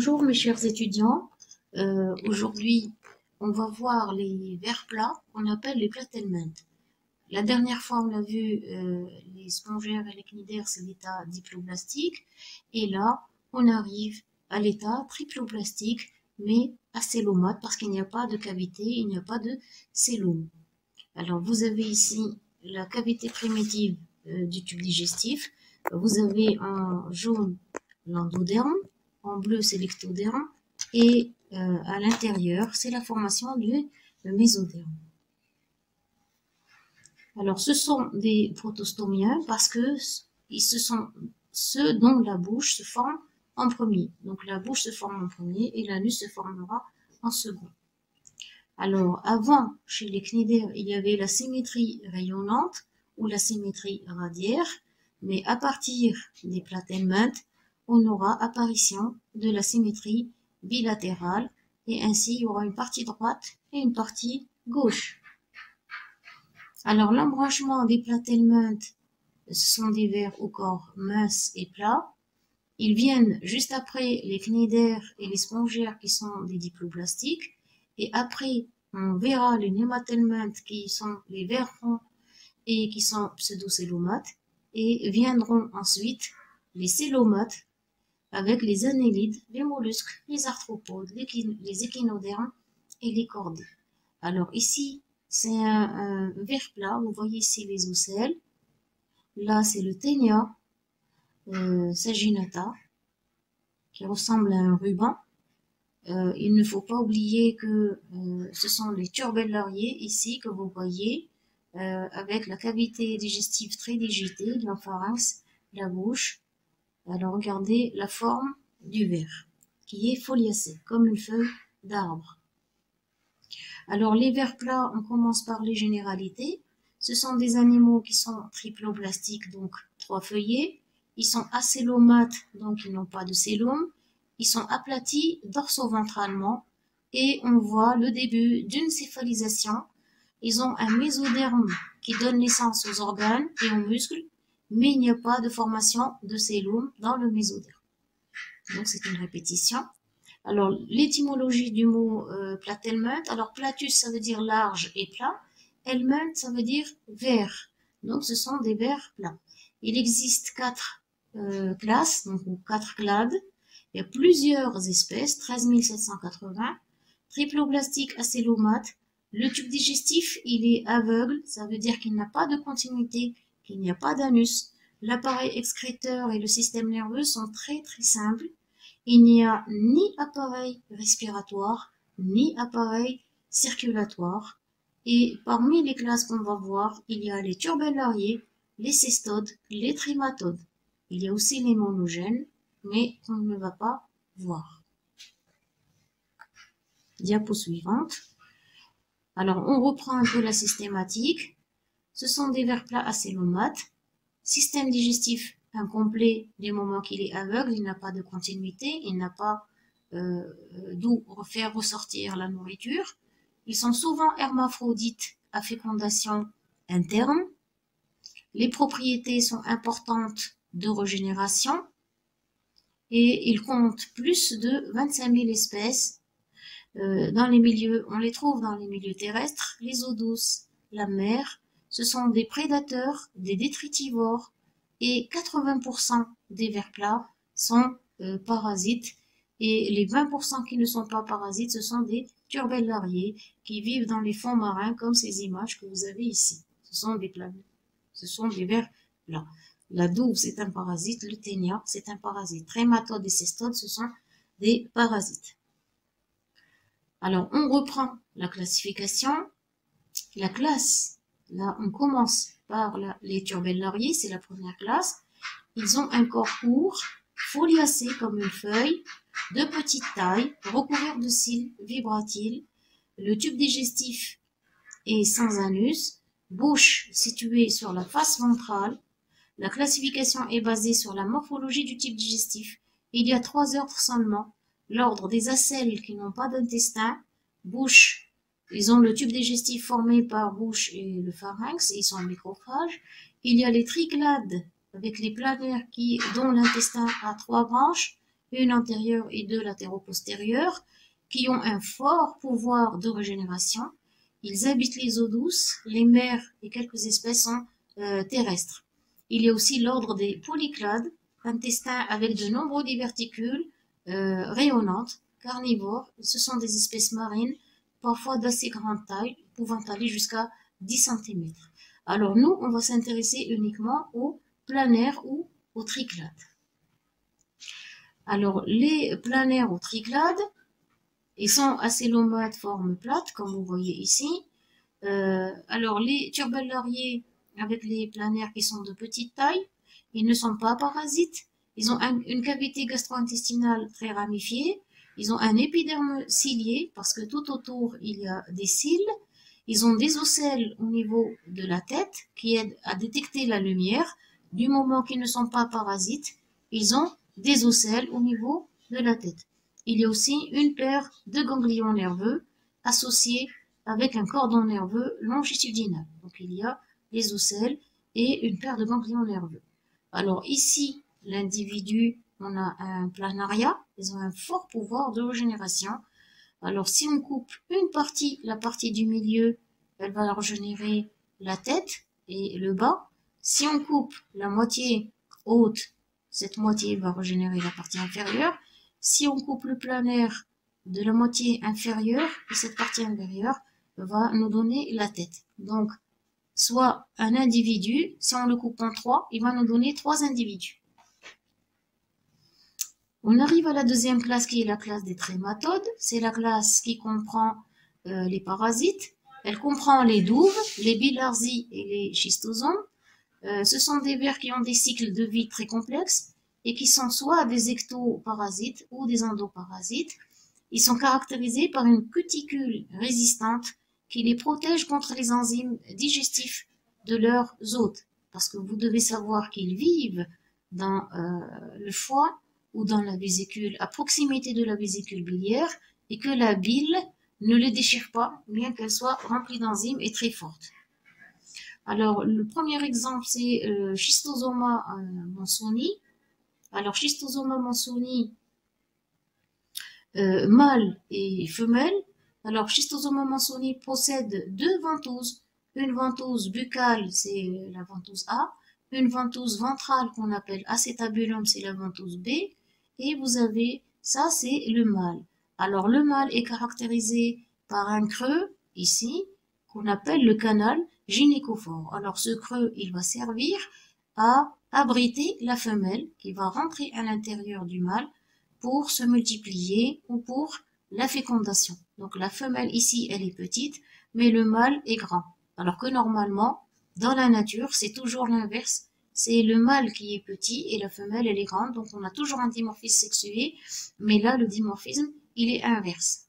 Bonjour mes chers étudiants. Aujourd'hui, on va voir les vers plats qu'on appelle les platelments. La dernière fois, on a vu les spongiaires et les cnidaires, c'est l'état diploblastique. Et là, on arrive à l'état triploblastique, mais acélomate, parce qu'il n'y a pas de cavité, il n'y a pas de célome. Alors, vous avez ici la cavité primitive du tube digestif. Vous avez en jaune l'endoderme, en bleu c'est l'ectoderme, et à l'intérieur c'est la formation du mésoderme. Alors, ce sont des protostomiens parce que ce sont ceux dont la bouche se forme en premier. Donc, la bouche se forme en premier et l'anus se formera en second. Alors, avant, chez les cnidaires, il y avait la symétrie rayonnante ou la symétrie radiaire, mais à partir des platelments, on aura apparition de la symétrie bilatérale, et ainsi il y aura une partie droite et une partie gauche. Alors, l'embranchement des platelments, ce sont des vers au corps mince et plat. Ils viennent juste après les cnidaires et les spongiaires qui sont des diploblastiques. Et après, on verra les nématelments qui sont les vers ronds et qui sont pseudocélomates. Et viendront ensuite les célomates avec les annélides, les mollusques, les arthropodes, les échinodermes et les chordés. Alors ici, c'est un vers plat. Vous voyez ici les ocelles. Là, c'est le ténia saginata qui ressemble à un ruban. Il ne faut pas oublier que ce sont les turbellariés ici que vous voyez avec la cavité digestive très digitée, le pharynx, la bouche. Alors regardez la forme du ver qui est foliacé comme une feuille d'arbre. Alors les vers plats, on commence par les généralités. Ce sont des animaux qui sont triploblastiques, donc 3 feuillets. Ils sont acélomates, donc ils n'ont pas de célome. Ils sont aplatis dorso-ventralement et on voit le début d'une céphalisation. Ils ont un mésoderme qui donne naissance aux organes et aux muscles, mais il n'y a pas de formation de célome dans le mésoderme. Donc c'est une répétition. Alors l'étymologie du mot platelment, alors platus ça veut dire large et plat, helment ça veut dire vers. Donc ce sont des vers plats. Il existe 4 classes, donc 4 clades. Il y a plusieurs espèces, 13 780, triploblastique acélomate. Le tube digestif, il est aveugle, ça veut dire qu'il n'a pas de continuité, qu'il n'y a pas d'anus. L'appareil excréteur et le système nerveux sont très très simples. Il n'y a ni appareil respiratoire, ni appareil circulatoire. Et parmi les classes qu'on va voir, il y a les turbellariés, les cestodes, les trimatodes. Il y a aussi les monogènes, mais on ne va pas voir. Diapo suivante. Alors, on reprend un peu la systématique. Ce sont des vers plats acélomates. Système digestif incomplet du moment qu'il est aveugle, il n'a pas de continuité, il n'a pas d'où faire ressortir la nourriture. Ils sont souvent hermaphrodites à fécondation interne. Les propriétés sont importantes de régénération. Et ils comptent plus de 25 000 espèces dans les milieux, on les trouve dans les milieux terrestres, les eaux douces, la mer. Ce sont des prédateurs, des détritivores, et 80% des vers plats sont parasites, et les 20% qui ne sont pas parasites, ce sont des turbellariés qui vivent dans les fonds marins, comme ces images que vous avez ici. Ce sont des vers plats. La douve, c'est un parasite. Le ténia, c'est un parasite. Trématodes et cestodes, ce sont des parasites. Alors, on reprend la classification. La classe, là, on commence par les turbellariés, c'est la première classe. Ils ont un corps court, foliacé comme une feuille, de petite taille, recouvert de cils vibratiles. Le tube digestif est sans anus, bouche située sur la face ventrale. La classification est basée sur la morphologie du type digestif. Il y a 3 ordres seulement. L'ordre des acelles qui n'ont pas d'intestin, bouche, ils ont le tube digestif formé par bouche et le pharynx, et ils sont microphages. Il y a les triglyphes avec les planaires dont l'intestin a 3 branches, une antérieure et deux latéro-postérieures, qui ont un fort pouvoir de régénération. Ils habitent les eaux douces, les mers et quelques espèces sont terrestres. Il y a aussi l'ordre des polyclades, intestins avec de nombreux diverticules, rayonnantes, carnivores. Ce sont des espèces marines, parfois d'assez grande taille, pouvant aller jusqu'à 10 cm. Alors nous, on va s'intéresser uniquement aux planaires ou aux triclades. Alors les planaires ou triclades, ils sont acélomates, forme plate, comme vous voyez ici. Alors les turbellariés avec les planaires qui sont de petite taille, ils ne sont pas parasites. Ils ont une cavité gastro-intestinale très ramifiée. Ils ont un épiderme cilié parce que tout autour il y a des cils. Ils ont des ocelles au niveau de la tête qui aident à détecter la lumière. Du moment qu'ils ne sont pas parasites, ils ont des ocelles au niveau de la tête. Il y a aussi une paire de ganglions nerveux associés avec un cordon nerveux longitudinal. Donc il y a les ocelles et une paire de ganglions nerveux. Alors ici, l'individu, on a un planaria, ils ont un fort pouvoir de régénération. Alors si on coupe une partie, la partie du milieu, elle va régénérer la tête et le bas. Si on coupe la moitié haute, cette moitié va régénérer la partie inférieure. Si on coupe le planaire de la moitié inférieure, et cette partie inférieure va nous donner la tête. Donc, soit un individu, si on le coupe en trois, il va nous donner 3 individus. On arrive à la deuxième classe qui est la classe des trématodes. C'est la classe qui comprend les parasites. Elle comprend les douves, les bilharzies et les schistosomes. Ce sont des vers qui ont des cycles de vie très complexes et qui sont soit des ectoparasites ou des endoparasites. Ils sont caractérisés par une cuticule résistante qui les protège contre les enzymes digestifs de leurs hôtes. Parce que vous devez savoir qu'ils vivent dans le foie ou dans la vésicule, à proximité de la vésicule biliaire, et que la bile ne les déchire pas, bien qu'elle soit remplie d'enzymes et très forte. Alors, le premier exemple, c'est Schistosoma mansoni. Alors, Schistosoma mansoni, mâle et femelle. Alors, Schistosoma mansoni possède 2 ventouses. Une ventouse buccale, c'est la ventouse A. Une ventouse ventrale qu'on appelle acétabulum, c'est la ventouse B. Et vous avez, ça c'est le mâle. Alors, le mâle est caractérisé par un creux, ici, qu'on appelle le canal gynécophore. Alors, ce creux, il va servir à abriter la femelle qui va rentrer à l'intérieur du mâle pour se multiplier ou pour la fécondation. Donc la femelle ici, elle est petite, mais le mâle est grand. Alors que normalement, dans la nature, c'est toujours l'inverse. C'est le mâle qui est petit et la femelle, elle est grande. Donc on a toujours un dimorphisme sexué, mais là, le dimorphisme, il est inverse.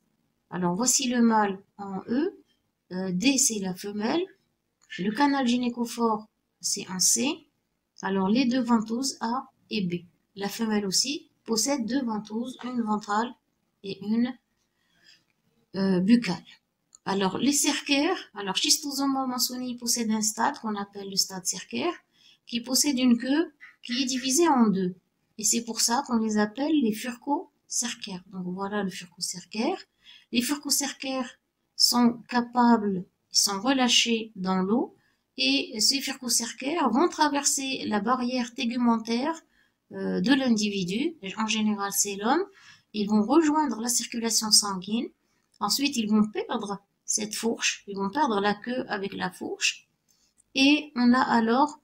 Alors voici le mâle en E, D c'est la femelle, le canal gynécophore c'est en C, alors les 2 ventouses A et B. La femelle aussi possède 2 ventouses, une ventrale et une buccale. Alors les cercaires, alors Schistosoma mansoni possède un stade qu'on appelle le stade cercaire, qui possède une queue qui est divisée en 2. Et c'est pour ça qu'on les appelle les furcocercaires. Donc voilà le furcocercaire. Les furcocercaires sont capables, sont relâchés dans l'eau, et ces furcocercaires vont traverser la barrière tégumentaire de l'individu, en général c'est l'homme. Ils vont rejoindre la circulation sanguine, ensuite ils vont perdre cette fourche, ils vont perdre la queue avec la fourche, et on a alors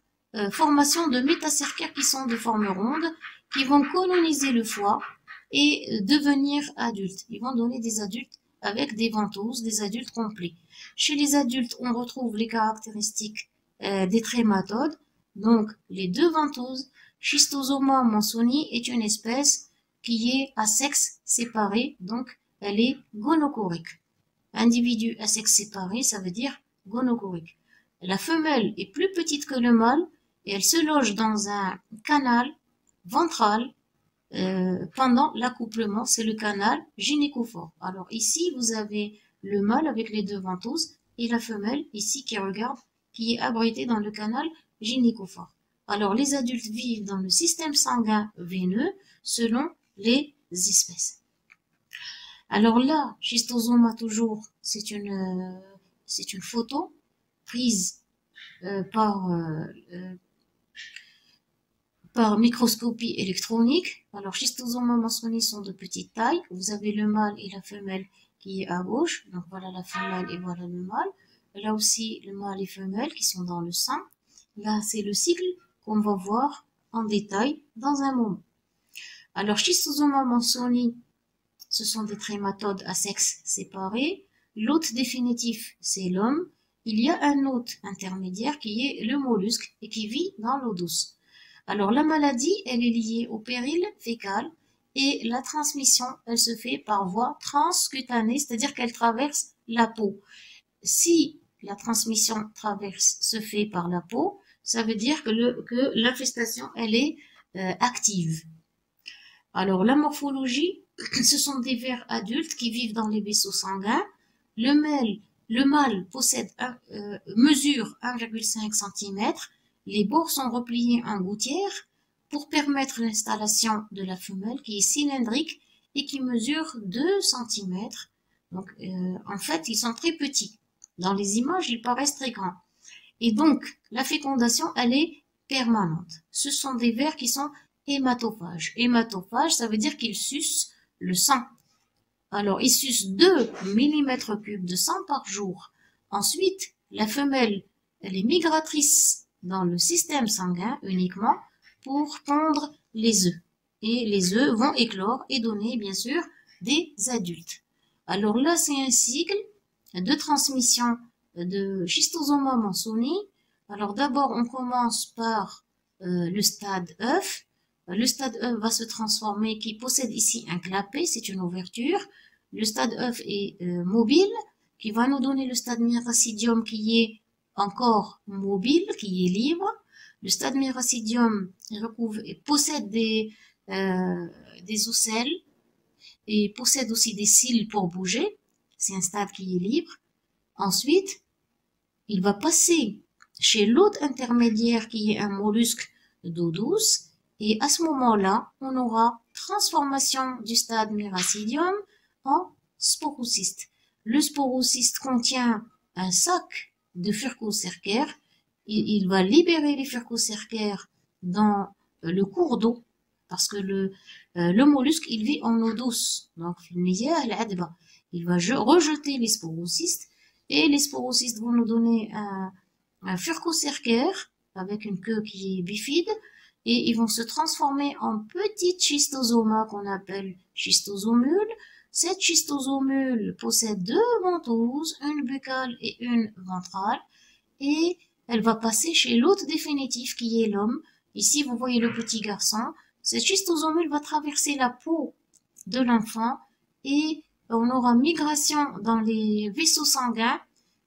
formation de métacercaires qui sont de forme ronde, qui vont coloniser le foie et devenir adultes. Ils vont donner des adultes avec des ventouses, des adultes complets. Chez les adultes, on retrouve les caractéristiques des trématodes, donc les 2 ventouses. Schistosoma mansoni est une espèce qui est à sexe séparé, donc elle est gonocorique. Individu à sexe séparé, ça veut dire gonocorique. La femelle est plus petite que le mâle et elle se loge dans un canal ventral pendant l'accouplement, c'est le canal gynécophore. Alors ici, vous avez le mâle avec les 2 ventouses et la femelle ici qui regarde, qui est abritée dans le canal gynécophore. Alors les adultes vivent dans le système sanguin veineux selon les espèces. Alors là, schistosoma toujours, c'est une photo prise par microscopie électronique. Alors, schistosoma mansoni sont de petite taille. Vous avez le mâle et la femelle qui est à gauche. Donc, voilà la femelle et voilà le mâle. Là aussi, le mâle et femelle qui sont dans le sein. Là, c'est le cycle qu'on va voir en détail dans un moment. Alors, schistosoma mansoni, ce sont des trématodes à sexe séparé. L'hôte définitif, c'est l'homme. Il y a un hôte intermédiaire qui est le mollusque et qui vit dans l'eau douce. Alors, la maladie, elle est liée au péril fécal et la transmission, elle se fait par voie transcutanée, c'est-à-dire qu'elle traverse la peau. Si la transmission se fait par la peau, ça veut dire que l'infestation, elle est active. Alors, la morphologie, ce sont des vers adultes qui vivent dans les vaisseaux sanguins. Le mâle mesure 1,5 cm. Les bords sont repliés en gouttière pour permettre l'installation de la femelle qui est cylindrique et qui mesure 2 cm. Donc, en fait, ils sont très petits. Dans les images, ils paraissent très grands. Et donc, la fécondation, elle est permanente. Ce sont des vers qui sont hématophages. Hématophages, ça veut dire qu'ils sucent le sang. Alors, ils sucent 2 mm3 de sang par jour. Ensuite, la femelle, elle est migratrice dans le système sanguin uniquement pour pondre les œufs. Et les œufs vont éclore et donner, bien sûr, des adultes. Alors là, c'est un cycle de transmission de schistosoma mansoni. Alors d'abord, on commence par le stade œuf. Le stade œuf va se transformer, qui possède ici un clapet, c'est une ouverture. Le stade œuf est mobile, qui va nous donner le stade miracidium qui est encore mobile, qui est libre. Le stade miracidium possède des ocelles et possède aussi des cils pour bouger. C'est un stade qui est libre. Ensuite, il va passer chez l'hôte intermédiaire qui est un mollusque d'eau douce. Et à ce moment-là, on aura transformation du stade miracidium en sporocyste. Le sporocyste contient un sac de furcocercaire. Il va libérer les furcocercaires dans le cours d'eau parce que le mollusque, il vit en eau douce. Donc, il va rejeter les sporocystes et les sporocystes vont nous donner un furcocercaire avec une queue qui est bifide et ils vont se transformer en petites schistosomas qu'on appelle schistosomules. Cette schistosomule possède 2 ventouses, une buccale et une ventrale, et elle va passer chez l'hôte définitif qui est l'homme. Ici, vous voyez le petit garçon. Cette schistosomule va traverser la peau de l'enfant et on aura migration dans les vaisseaux sanguins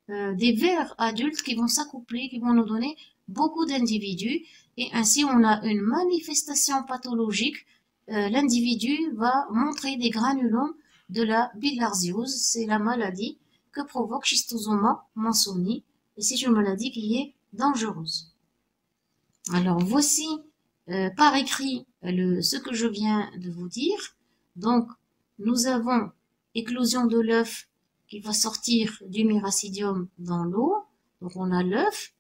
des vers adultes qui vont s'accoupler, qui vont nous donner beaucoup d'individus. Et ainsi, on a une manifestation pathologique. L'individu va montrer des granulomes de la bilharziose. C'est la maladie que provoque schistosoma mansoni. Et c'est une maladie qui est dangereuse. Alors, voici par écrit ce que je viens de vous dire. Donc, nous avons éclosion de l'œuf qui va sortir du miracidium dans l'eau. Donc, on a l'œuf.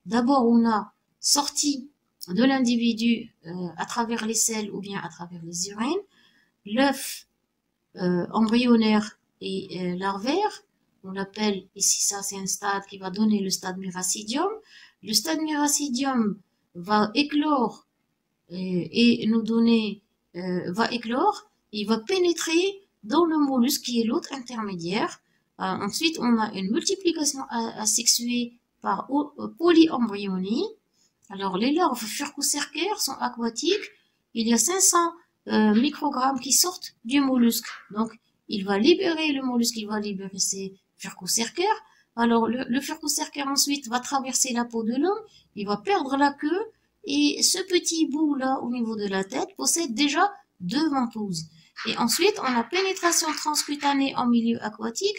D'abord, on a sorti de l'individu à travers les selles ou bien à travers les urines. L'œuf embryonnaire et larvaire. On l'appelle ici, ça c'est un stade qui va donner le stade miracidium. Le stade miracidium va éclore et nous donner, va éclore, il va pénétrer dans le mollusque qui est l'hôte intermédiaire. Ensuite, on a une multiplication asexuée par polyembryonie. Alors, les larves furcocercaires sont aquatiques. Il y a 500 microgrammes qui sortent du mollusque. Donc, il va libérer le mollusque, il va libérer ses furcocercaires. Alors, le furcocercaire ensuite va traverser la peau de l'homme, il va perdre la queue, et ce petit bout-là, au niveau de la tête, possède déjà 2 ventouses. Et ensuite, on a pénétration transcutanée en milieu aquatique,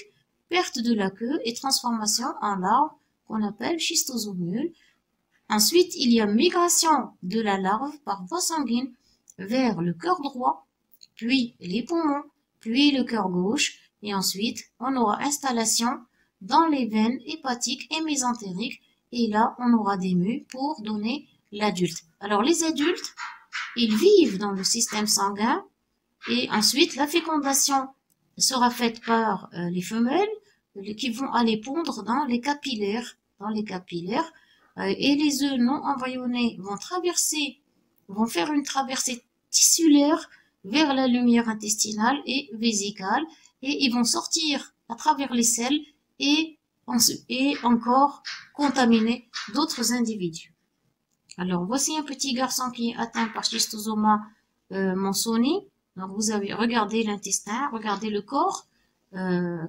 perte de la queue et transformation en larve qu'on appelle schistosomule. Ensuite, il y a migration de la larve par voie sanguine vers le cœur droit puis les poumons, puis le cœur gauche, et ensuite on aura installation dans les veines hépatiques et mésentériques, et là on aura des mues pour donner l'adulte. Alors les adultes, ils vivent dans le système sanguin, et ensuite la fécondation sera faite par les femelles qui vont aller pondre dans les capillaires, et les œufs non embryonnés vont faire une traversée tissulaire vers la lumière intestinale et vésicale, et ils vont sortir à travers les selles et encore contaminer d'autres individus. Alors voici un petit garçon qui est atteint par schistosoma monzoni. Donc vous avez regardé l'intestin, regardez le corps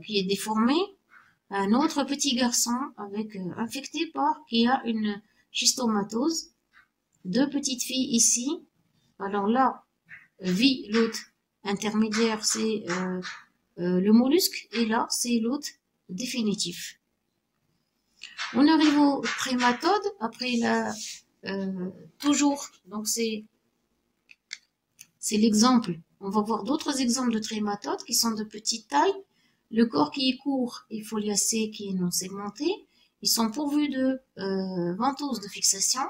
qui est déformé. Un autre petit garçon infecté qui a une schistomatose. Deux petites filles ici. Alors là, vit l'hôte intermédiaire, c'est le mollusque, et là, c'est l'hôte définitif. On arrive au trématode, après toujours, donc c'est l'exemple. On va voir d'autres exemples de trématodes qui sont de petite taille. Le corps qui est court et foliacé, qui est non segmenté. Ils sont pourvus de ventouses de fixation.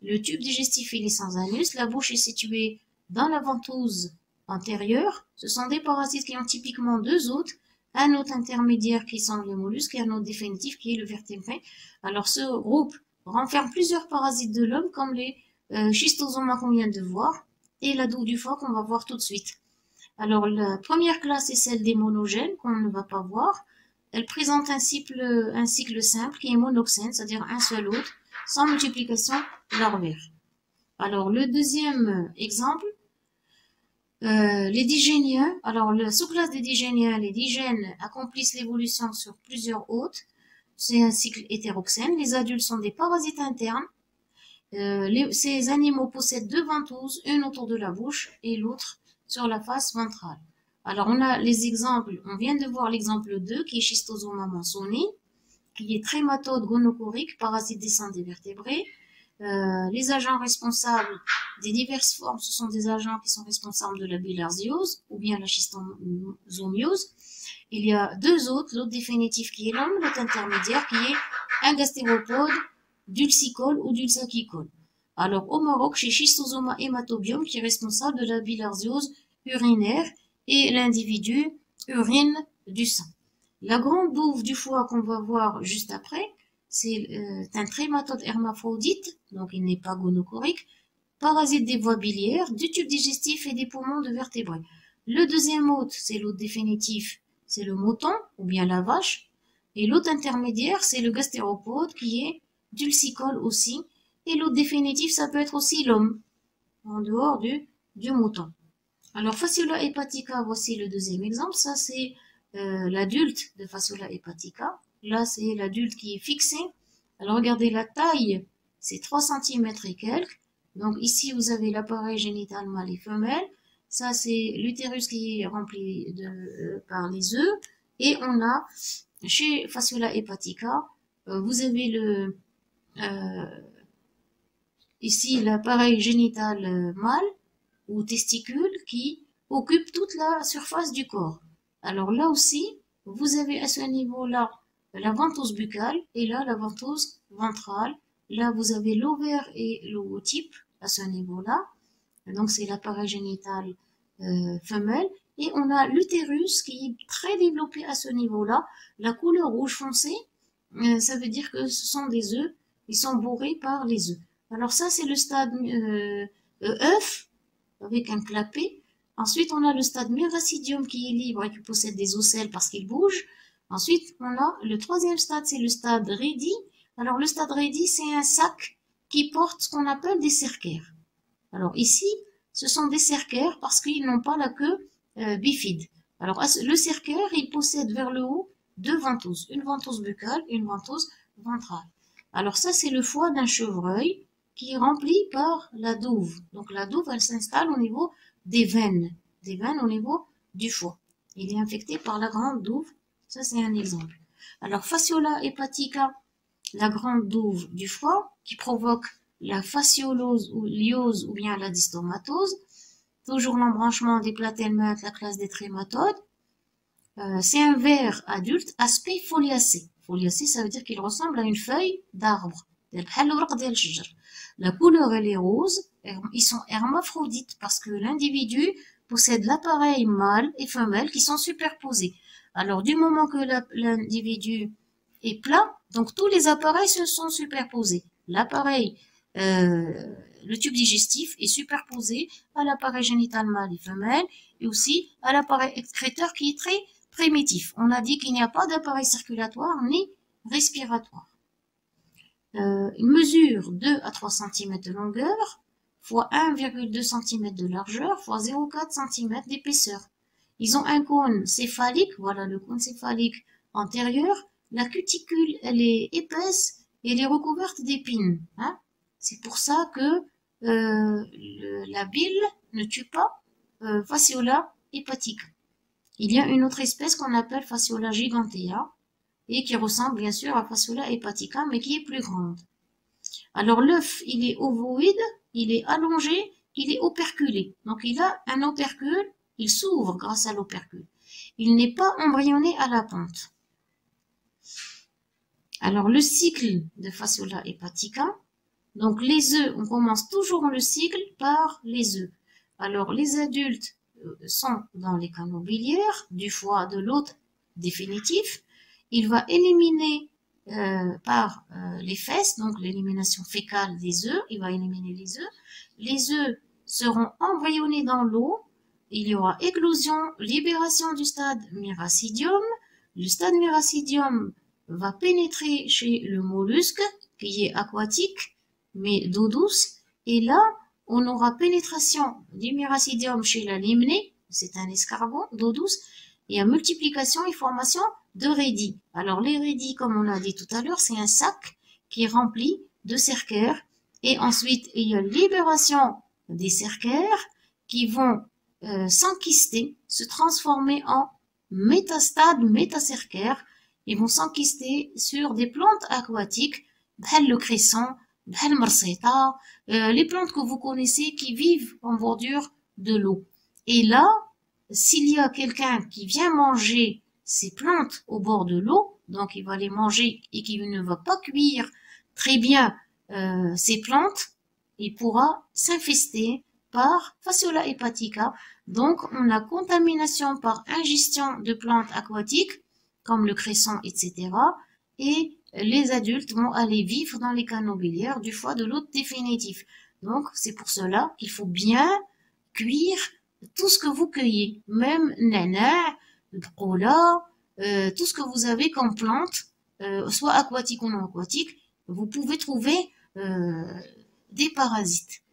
Le tube digestif il est sans anus. La bouche est située dans la ventouse antérieure. Ce sont des parasites qui ont typiquement deux hôtes. Un hôte intermédiaire qui sont les mollusques et un hôte définitif qui est le vertébré. Alors ce groupe renferme plusieurs parasites de l'homme comme les schistosomas qu'on vient de voir et la doue du foie qu'on va voir tout de suite. Alors la première classe est celle des monogènes qu'on ne va pas voir. Elle présente un cycle simple qui est monoxène, c'est-à-dire un seul hôte, sans multiplication larvaire. Alors le deuxième exemple, les digéniens. Alors la sous-classe des digéniens, les digènes accomplissent l'évolution sur plusieurs hôtes. C'est un cycle hétéroxène. Les adultes sont des parasites internes. Ces animaux possèdent deux ventouses, une autour de la bouche et l'autre sur la face ventrale. Alors on a les exemples, on vient de voir l'exemple 2 qui est schistosoma monzoni, qui est trématode gonocorique, parasite des seins des vertébrés. Les agents responsables des diverses formes, ce sont des agents qui sont responsables de la bilharziose ou bien la schistosomiose. Il y a deux autres, l'hôte définitif qui est l'homme, l'hôte intermédiaire qui est un gastéropode, dulcicole ou dulsacicole. Alors au Maroc, chez Schistosoma hématobium qui est responsable de la bilharziose urinaire et l'individu urine du sang. La grande douve du foie qu'on va voir juste après, c'est un trématode hermaphrodite, donc il n'est pas gonocorique, parasite des voies biliaires, du tube digestif et des poumons de vertébrés. Le deuxième hôte, c'est l'hôte définitif, c'est le mouton ou bien la vache. Et l'hôte intermédiaire, c'est le gastéropode qui est dulcicole aussi. Et l'hôte définitif, ça peut être aussi l'homme, en dehors du mouton. Alors, Fasciola hepatica, voici le deuxième exemple. Ça, c'est l'adulte de Fasciola hepatica. Là, c'est l'adulte qui est fixé. Alors, regardez la taille, c'est 3 cm et quelques. Donc, ici, vous avez l'appareil génital mâle et femelle. Ça, c'est l'utérus qui est rempli par les œufs. Et on a, chez Fasciola hepatica, vous avez ici l'appareil génital mâle ou testicule qui occupe toute la surface du corps. Alors là aussi, vous avez à ce niveau-là la ventouse buccale et là la ventouse ventrale. Là, vous avez l'ovaire et l'ootype à ce niveau-là. Donc c'est l'appareil génital femelle. Et on a l'utérus qui est très développé à ce niveau-là. La couleur rouge foncé, ça veut dire que ce sont des œufs. Ils sont bourrés par les œufs. Alors ça, c'est le stade œuf avec un clapet. Ensuite, on a le stade méracidium qui est libre et qui possède des ocelles parce qu'il bouge. Ensuite, on a le troisième stade, c'est le stade ready. Alors le stade ready, c'est un sac qui porte ce qu'on appelle des cercaires. Alors ici, ce sont des cercaires parce qu'ils n'ont pas la queue bifide. Alors le cercaire, il possède vers le haut deux ventouses. Une ventouse buccale et une ventouse ventrale. Alors ça, c'est le foie d'un chevreuil qui est rempli par la douve. Donc la douve, elle s'installe au niveau des veines au niveau du foie. Il est infecté par la grande douve. Ça, c'est un exemple. Alors, Fasciola hepatica, la grande douve du foie, qui provoque la fasciolose ou l'iose ou bien la dystomatose. toujours l'embranchement des platelmates, la classe des trématodes. C'est un ver adulte, aspect foliacé. Foliacé, ça veut dire qu'il ressemble à une feuille d'arbre. La couleur, elle est rose. Ils sont hermaphrodites parce que l'individu possède l'appareil mâle et femelle qui sont superposés. Alors, du moment que l'individu est plat, donc tous les appareils se sont superposés. L'appareil, le tube digestif est superposé à l'appareil génital mâle et femelle et aussi à l'appareil excréteur qui est très primitif. On a dit qu'il n'y a pas d'appareil circulatoire ni respiratoire. Il mesure 2 à 3 cm de longueur, fois 1,2 cm de largeur, fois 0,4 cm d'épaisseur. Ils ont un cône céphalique, voilà le cône céphalique antérieur. La cuticule, elle est épaisse et elle est recouverte d'épines. Hein. C'est pour ça que la bile ne tue pas Fasciola hepatica. Il y a une autre espèce qu'on appelle Fasciola gigantea et qui ressemble bien sûr à Fasciola hepatica mais qui est plus grande. Alors l'œuf, il est ovoïde, il est allongé, il est operculé. Donc il a un opercule, il s'ouvre grâce à l'opercule. Il n'est pas embryonné à la pente. Alors le cycle de Fasciola hepatica, donc les œufs, on commence toujours le cycle par les œufs. Alors les adultes sont dans les canaux biliaires, du foie, de l'hôte définitif. Il va éliminer par les fesses, donc l'élimination fécale des œufs, il va éliminer les œufs. Les œufs seront embryonnés dans l'eau. Il y aura éclosion, libération du stade myracidium. Le stade myracidium va pénétrer chez le mollusque, qui est aquatique, mais d'eau douce. Et là, on aura pénétration du myracidium chez la limnée, c'est un escargot d'eau douce, et à multiplication et formation de rédis. Alors les rédis, comme on a dit tout à l'heure, c'est un sac qui est rempli de cercaires. Et ensuite, il y a libération des cercaires qui vont s'enquister, se transformer en métastades, métacercaires. Ils vont s'enquister sur des plantes aquatiques, le cresson, le marseta, les plantes que vous connaissez qui vivent en bordure de l'eau. Et là, s'il y a quelqu'un qui vient manger ces plantes au bord de l'eau, donc il va les manger et qui ne va pas cuire très bien ces plantes, il pourra s'infester par Fasciola hepatica. Donc on a contamination par ingestion de plantes aquatiques comme le cresson, etc. Et les adultes vont aller vivre dans les canaux biliaires du foie de l'hôte définitif. Donc c'est pour cela qu'il faut bien cuire tout ce que vous cueillez, même nana, brola, tout ce que vous avez comme plante, soit aquatique ou non aquatique, vous pouvez trouver des parasites.